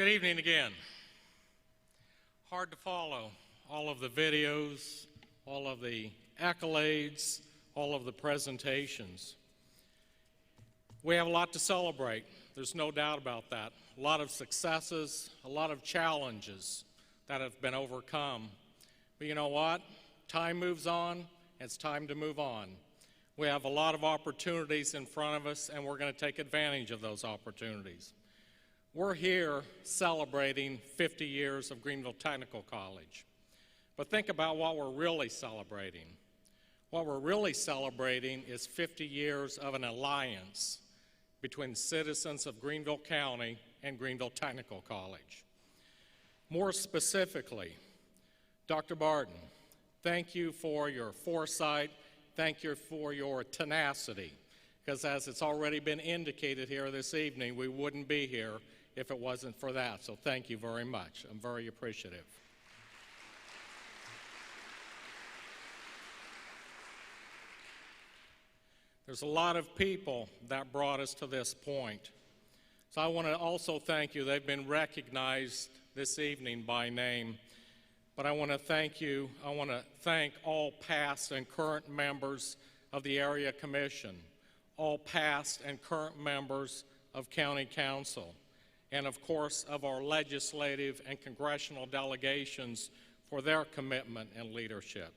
Good evening again. Hard to follow all of the videos, all of the accolades, all of the presentations. We have a lot to celebrate. There's no doubt about that. A lot of successes, a lot of challenges that have been overcome. But you know what? Time moves on. It's time to move on. We have a lot of opportunities in front of us, and we're going to take advantage of those opportunities. We're here celebrating 50 years of Greenville Technical College. But think about what we're really celebrating. What we're really celebrating is 50 years of an alliance between citizens of Greenville County and Greenville Technical College. More specifically, Dr. Barton, thank you for your foresight. Thank you for your tenacity. Because as it's already been indicated here this evening, we wouldn't be here if it wasn't for that. So thank you very much. I'm very appreciative. There's a lot of people that brought us to this point. So I want to also thank you. They've been recognized this evening by name. But I want to thank you. I want to thank all past and current members of the Area Commission, all past and current members of County Council, and of course of our legislative and congressional delegations for their commitment and leadership.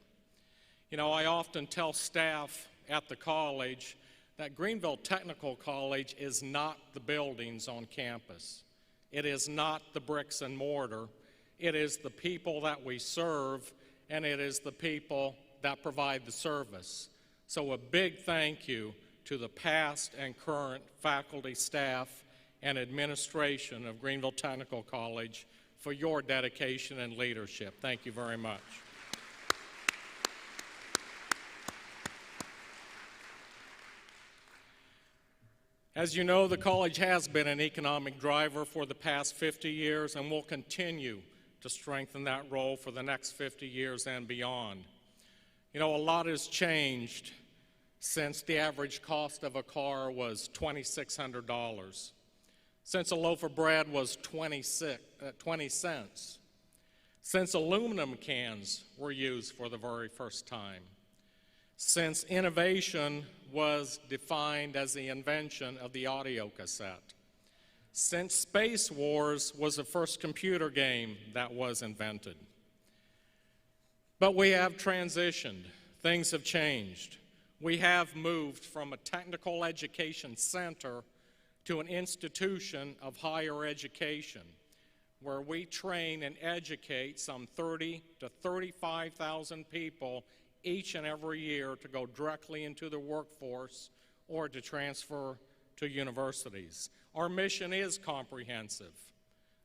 You know, I often tell staff at the college that Greenville Technical College is not the buildings on campus. It is not the bricks and mortar. It is the people that we serve, and it is the people that provide the service. So a big thank you to the past and current faculty, staff, and administration of Greenville Technical College for your dedication and leadership. Thank you very much. As you know, the college has been an economic driver for the past 50 years and will continue to strengthen that role for the next 50 years and beyond. You know, a lot has changed since the average cost of a car was $2,600, since a loaf of bread was 20 cents, since aluminum cans were used for the very first time, since innovation was defined as the invention of the audio cassette, since Space Wars was the first computer game that was invented. But we have transitioned. Things have changed. We have moved from a technical education center to an institution of higher education where we train and educate some 30 to 35,000 people each and every year to go directly into the workforce or to transfer to universities. Our mission is comprehensive.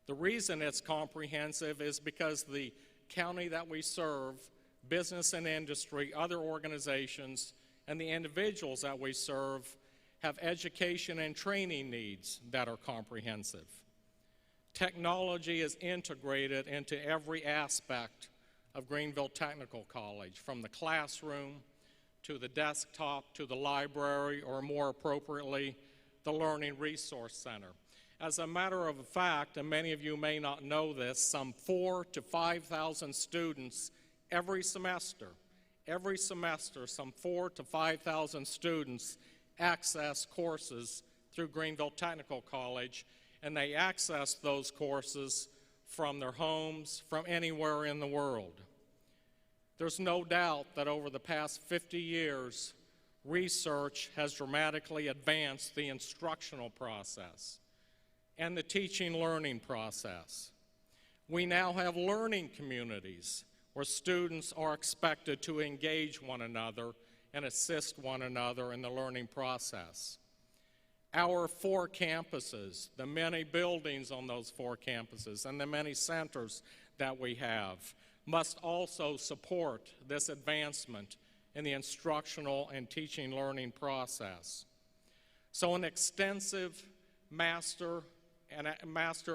The reason it's comprehensive is because the county that we serve, business and industry, other organizations, and the individuals that we serve have education and training needs that are comprehensive. Technology is integrated into every aspect of Greenville Technical College, from the classroom to the desktop to the library, or more appropriately, the Learning Resource Center. As a matter of fact, and many of you may not know this, some 4,000 to 5,000 students every semester, some 4,000 to 5,000 students access courses through Greenville Technical College, and they access those courses from their homes, from anywhere in the world. There's no doubt that over the past 50 years, research has dramatically advanced the instructional process and the teaching-learning process. We now have learning communities where students are expected to engage one another and assist one another in the learning process. Our 4 campuses, the many buildings on those 4 campuses, and the many centers that we have must also support this advancement in the instructional and teaching learning process. So an extensive master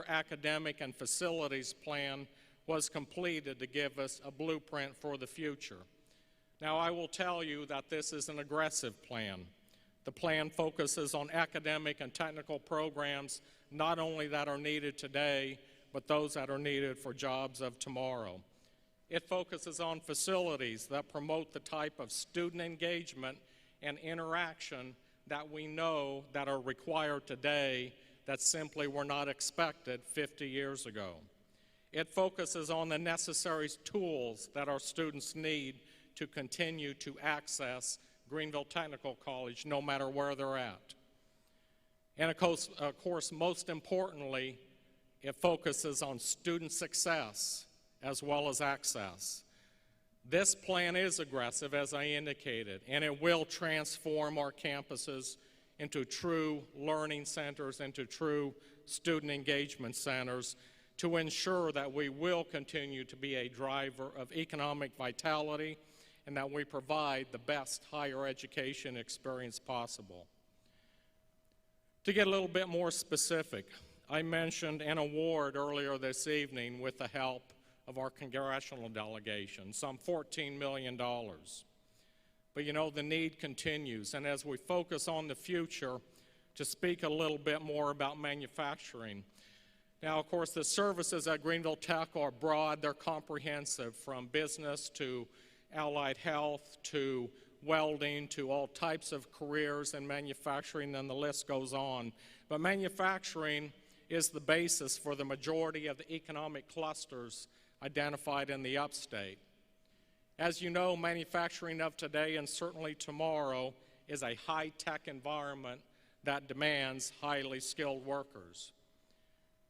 academic and facilities plan was completed to give us a blueprint for the future. Now, I will tell you that this is an aggressive plan. The plan focuses on academic and technical programs not only that are needed today, but those that are needed for jobs of tomorrow. It focuses on facilities that promote the type of student engagement and interaction that we know that are required today that simply were not expected 50 years ago. It focuses on the necessary tools that our students need to continue to access Greenville Technical College no matter where they're at. And of course, most importantly, it focuses on student success as well as access. This plan is aggressive, as I indicated, and it will transform our campuses into true learning centers, into true student engagement centers, to ensure that we will continue to be a driver of economic vitality and that we provide the best higher education experience possible. To get a little bit more specific, I mentioned an award earlier this evening with the help of our congressional delegation, some $14 million. But you know, the need continues, and as we focus on the future, to speak a little bit more about manufacturing. Now, of course, the services at Greenville Tech are broad, they're comprehensive, from business to allied health to welding to all types of careers in manufacturing, and the list goes on. But manufacturing is the basis for the majority of the economic clusters identified in the upstate. As you know, manufacturing of today and certainly tomorrow is a high-tech environment that demands highly skilled workers.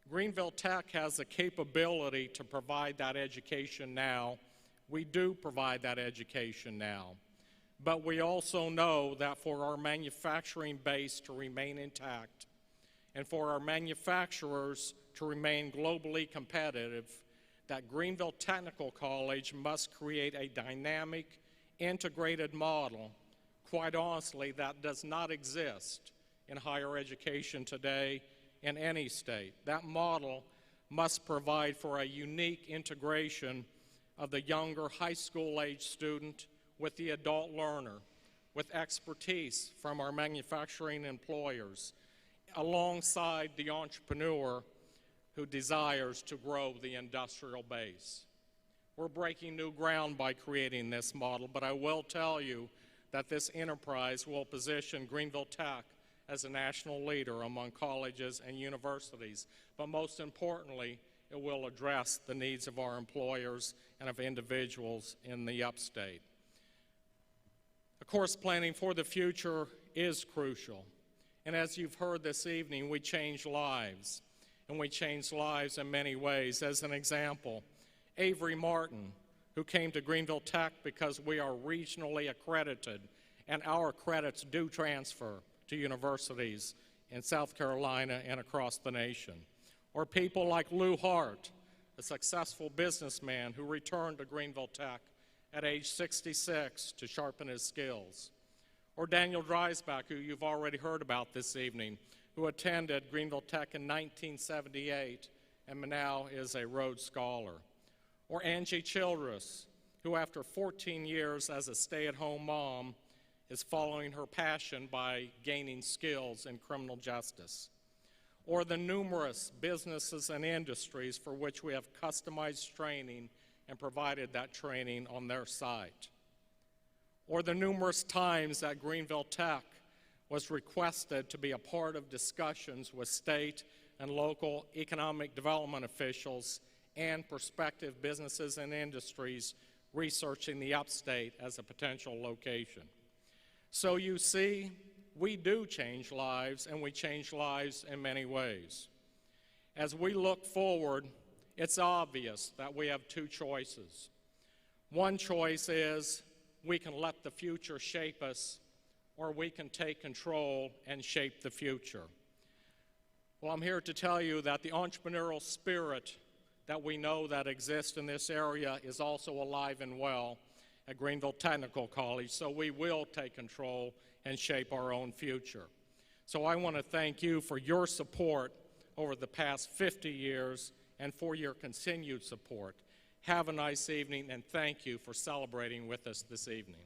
Greenville Tech has the capability to provide that education now. We do provide that education now. But we also know that for our manufacturing base to remain intact and for our manufacturers to remain globally competitive, that Greenville Technical College must create a dynamic, integrated model, quite honestly, that does not exist in higher education today in any state. That model must provide for a unique integration of the younger high school age student with the adult learner, with expertise from our manufacturing employers, alongside the entrepreneur who desires to grow the industrial base. We're breaking new ground by creating this model, but I will tell you that this enterprise will position Greenville Tech as a national leader among colleges and universities, but most importantly, it will address the needs of our employers and of individuals in the upstate. Of course, planning for the future is crucial, and as you've heard this evening, we change lives, and we change lives in many ways. As an example, Avery Martin, who came to Greenville Tech because we are regionally accredited, and our credits do transfer to universities in South Carolina and across the nation. Or people like Lou Hart, a successful businessman who returned to Greenville Tech at age 66 to sharpen his skills. Or Daniel Dreisbach, who you've already heard about this evening, who attended Greenville Tech in 1978 and now is a Rhodes Scholar. Or Angie Childress, who after 14 years as a stay-at-home mom is following her passion by gaining skills in criminal justice. Or the numerous businesses and industries for which we have customized training and provided that training on their site. Or the numerous times that Greenville Tech was requested to be a part of discussions with state and local economic development officials and prospective businesses and industries researching the upstate as a potential location. So you see, we do change lives, and we change lives in many ways. As we look forward, it's obvious that we have two choices. One choice is we can let the future shape us, or we can take control and shape the future. Well, I'm here to tell you that the entrepreneurial spirit that we know that exists in this area is also alive and well at Greenville Technical College, so we will take control and shape our own future. So I want to thank you for your support over the past 50 years and for your continued support. Have a nice evening, and thank you for celebrating with us this evening.